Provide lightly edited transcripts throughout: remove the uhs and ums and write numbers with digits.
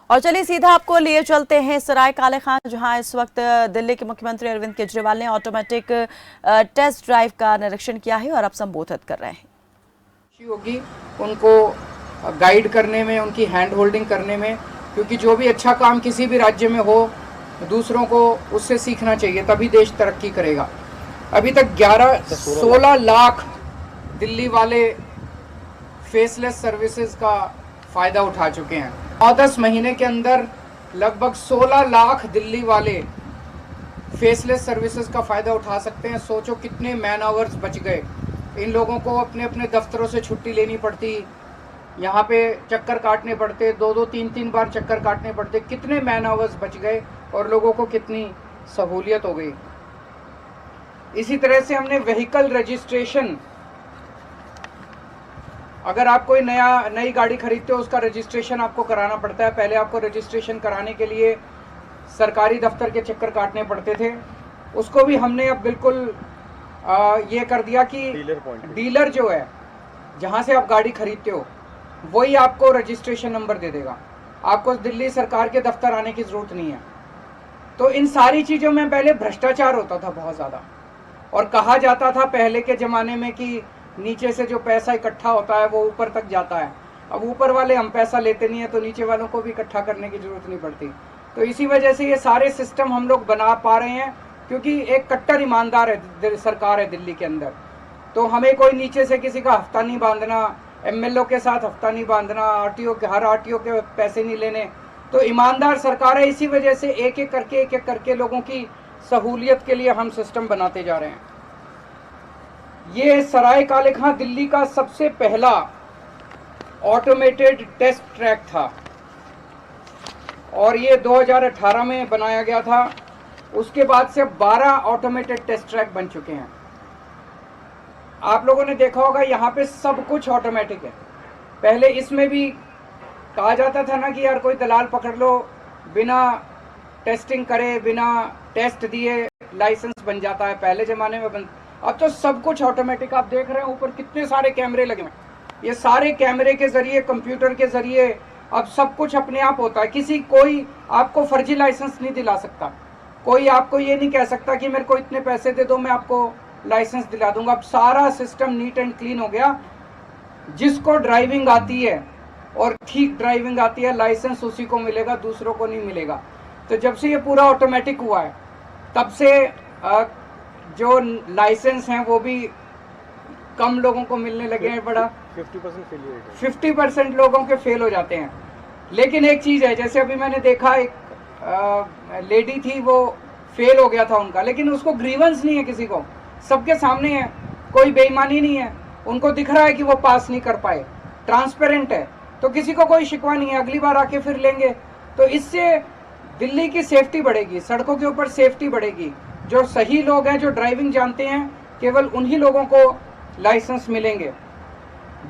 और चलिए सीधा आपको लिए चलते हैं सराय काले खान, जहां इस वक्त दिल्ली के मुख्यमंत्री अरविंद केजरीवाल ने ऑटोमेटिक टेस्ट ड्राइव का निरीक्षण किया है और अब संबोधित कर रहे हैं। होगी उनको गाइड करने में, उनकी हैंड होल्डिंग करने में, क्योंकि जो भी अच्छा काम किसी भी राज्य में हो दूसरों को उससे सीखना चाहिए, तभी देश तरक्की करेगा। अभी तक 16 लाख दिल्ली वाले फेसलेस सर्विसेज का फ़ायदा उठा चुके हैं। 9-10 महीने के अंदर लगभग 16 लाख दिल्ली वाले फेसलेस सर्विसेज का फ़ायदा उठा सकते हैं। सोचो कितने मैन आवर्स बच गए। इन लोगों को अपने अपने दफ्तरों से छुट्टी लेनी पड़ती, यहाँ पे चक्कर काटने पड़ते, 2-2, 3-3 बार चक्कर काटने पड़ते, कितने मैन आवर्स बच गए और लोगों को कितनी सहूलियत हो गई। इसी तरह से हमने व्हीकल रजिस्ट्रेशन, अगर आप कोई नई गाड़ी खरीदते हो उसका रजिस्ट्रेशन आपको कराना पड़ता है। पहले आपको रजिस्ट्रेशन कराने के लिए सरकारी दफ्तर के चक्कर काटने पड़ते थे, उसको भी हमने अब बिल्कुल ये कर दिया कि डीलर जो है जहाँ से आप गाड़ी खरीदते हो वही आपको रजिस्ट्रेशन नंबर दे देगा, आपको दिल्ली सरकार के दफ्तर आने की ज़रूरत नहीं है। तो इन सारी चीज़ों में पहले भ्रष्टाचार होता था बहुत ज़्यादा, और कहा जाता था पहले के ज़माने में कि नीचे से जो पैसा इकट्ठा होता है वो ऊपर तक जाता है। अब ऊपर वाले हम पैसा लेते नहीं है तो नीचे वालों को भी इकट्ठा करने की ज़रूरत नहीं पड़ती। तो इसी वजह से ये सारे सिस्टम हम लोग बना पा रहे हैं, क्योंकि एक कट्टर ईमानदार है सरकार है दिल्ली के अंदर। तो हमें कोई नीचे से किसी का हफ्ता नहीं बांधना, एमएलओ के साथ हफ्ता नहीं बांधना, आरटीओ के हर आरटीओ के पैसे नहीं लेने। तो ईमानदार सरकार है, इसी वजह से एक एक करके लोगों की सहूलियत के लिए हम सिस्टम बनाते जा रहे हैं। ये सराय काले खां दिल्ली का सबसे पहला ऑटोमेटेड टेस्ट ट्रैक था और ये 2018 में बनाया गया था। उसके बाद से 12 ऑटोमेटेड टेस्ट ट्रैक बन चुके हैं। आप लोगों ने देखा होगा यहाँ पे सब कुछ ऑटोमेटिक है। पहले इसमें भी कहा जाता था ना कि यार कोई दलाल पकड़ लो, बिना टेस्टिंग करे, बिना टेस्ट दिए लाइसेंस बन जाता है, पहले ज़माने में अब तो सब कुछ ऑटोमेटिक। आप देख रहे हैं ऊपर कितने सारे कैमरे लगे हैं, ये सारे कैमरे के ज़रिए, कंप्यूटर के ज़रिए अब सब कुछ अपने आप होता है। कोई आपको फर्जी लाइसेंस नहीं दिला सकता, कोई आपको ये नहीं कह सकता कि मेरे को इतने पैसे दे दो मैं आपको लाइसेंस दिला दूंगा। अब सारा सिस्टम नीट एंड क्लीन हो गया। जिसको ड्राइविंग आती है और ठीक ड्राइविंग आती है, लाइसेंस उसी को मिलेगा, दूसरों को नहीं मिलेगा। तो जब से ये पूरा ऑटोमेटिक हुआ है तब से जो लाइसेंस हैं वो भी कम लोगों को मिलने लगे हैं। बड़ा 50% लोगों के फेल हो जाते हैं। लेकिन एक चीज़ है, जैसे अभी मैंने देखा एक लेडी थी, वो फेल हो गया था उनका, लेकिन उसको ग्रीवेंस नहीं है किसी को, सबके सामने है, कोई बेईमानी नहीं है, उनको दिख रहा है कि वो पास नहीं कर पाए, ट्रांसपेरेंट है, तो किसी को कोई शिकवा नहीं है, अगली बार आके फिर लेंगे। तो इससे दिल्ली की सेफ्टी बढ़ेगी, सड़कों के ऊपर सेफ्टी बढ़ेगी। जो सही लोग हैं, जो ड्राइविंग जानते हैं, केवल उन्हीं लोगों को लाइसेंस मिलेंगे।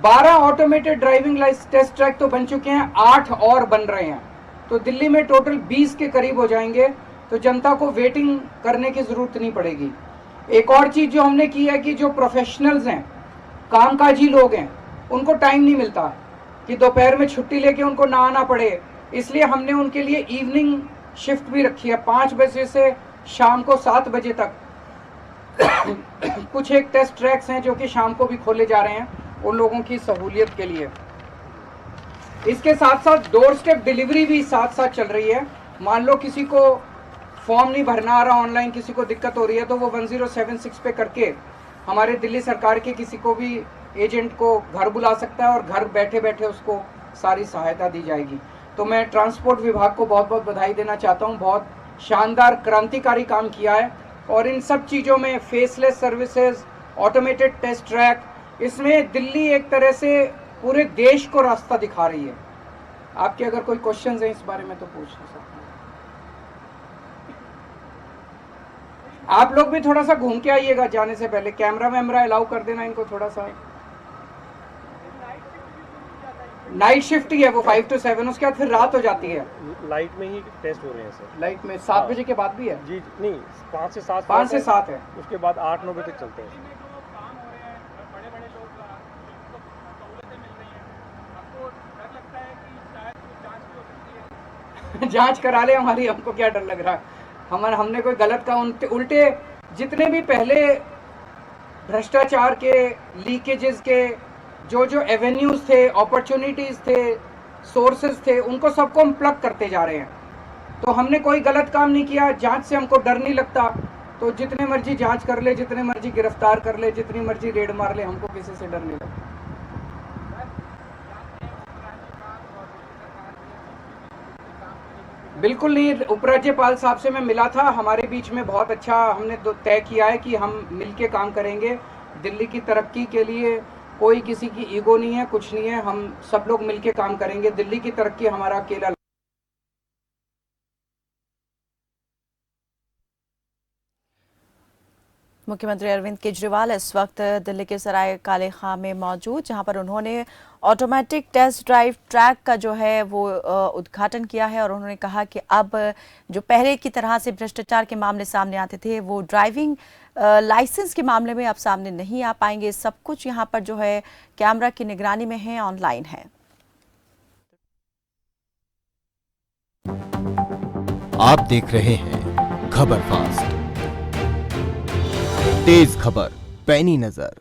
12 automated driving license test track तो बन चुके हैं, 8 और बन रहे हैं। तो दिल्ली में टोटल 20 के करीब हो जाएंगे, तो जनता को वेटिंग करने की ज़रूरत नहीं पड़ेगी। एक और चीज़ जो हमने की है कि जो प्रोफेशनल्स हैं, कामकाजी लोग हैं, उनको टाइम नहीं मिलता कि दोपहर में छुट्टी लेके उनको ना आना पड़े, इसलिए हमने उनके लिए इवनिंग शिफ्ट भी रखी है, 5 बजे से शाम को 7 बजे तक। कुछ एक टेस्ट ट्रैक्स हैं जो कि शाम को भी खोले जा रहे हैं उन लोगों की सहूलियत के लिए। इसके साथ साथ डोर स्टेप डिलीवरी भी साथ साथ चल रही है। मान लो किसी को फॉर्म नहीं भरना आ रहा ऑनलाइन, किसी को दिक्कत हो रही है, तो वो 1076 पे करके हमारे दिल्ली सरकार के किसी को भी एजेंट को घर बुला सकता है और घर बैठे बैठे उसको सारी सहायता दी जाएगी। तो मैं ट्रांसपोर्ट विभाग को बहुत बहुत बधाई देना चाहता हूँ, बहुत शानदार क्रांतिकारी काम किया है। और इन सब चीज़ों में faceless services, automated test track, इसमें दिल्ली एक तरह से पूरे देश को रास्ता दिखा रही है। आपके अगर कोई क्वेश्चंस हैं इस बारे में तो पूछ सकते हैं। आप लोग भी थोड़ा सा घूम के आइएगा जाने से पहले, कैमरा वैमरा अलाउ कर देना इनको थोड़ा सा। नाइट शिफ्ट ही है वो 5 to 7, उसके बाद फिर रात हो जाती है। लाइट में ही टेस्ट हो रहे हैं सर। लाइट में 7 बजे के बाद भी है जी? नहीं, 5 से 7 है, उसके बाद 8-9 बजे तक चलते हैं। जांच करा ले हमारी, हमको क्या डर लग रहा है। हमने कोई गलत काम, उल्टे जितने भी पहले भ्रष्टाचार के, लीकेजेस के जो एवेन्यूज थे, अपॉर्चुनिटीज थे, सोर्सेज थे, उनको सबको हम प्लग करते जा रहे हैं। तो हमने कोई गलत काम नहीं किया, जांच से हमको डर नहीं लगता। तो जितने मर्जी जांच कर ले, जितने मर्जी गिरफ्तार कर ले, जितनी मर्जी रेड मार ले, हमको किसी से डर नहीं लगता। बिल्कुल नहीं, उपराज्यपाल साहब से मैं मिला था, हमारे बीच में बहुत अच्छा हमने तय किया है कि हम मिलके काम करेंगे दिल्ली की तरक्की के लिए। कोई किसी की ईगो नहीं है, कुछ नहीं है, हम सब लोग मिलके काम करेंगे। दिल्ली की तरक्की हमारा अकेला। मुख्यमंत्री अरविंद केजरीवाल इस वक्त दिल्ली के सराय काले खां में मौजूद, जहां पर उन्होंने ऑटोमेटिक टेस्ट ड्राइव ट्रैक का जो है वो उद्घाटन किया है। और उन्होंने कहा कि अब जो पहले की तरह से भ्रष्टाचार के मामले सामने आते थे, वो ड्राइविंग लाइसेंस के मामले में अब सामने नहीं आ पाएंगे। सब कुछ यहाँ पर जो है कैमरा की निगरानी में है, ऑनलाइन है। आप देख रहे हैं खबर फास्ट, तेज खबर, पैनी नजर।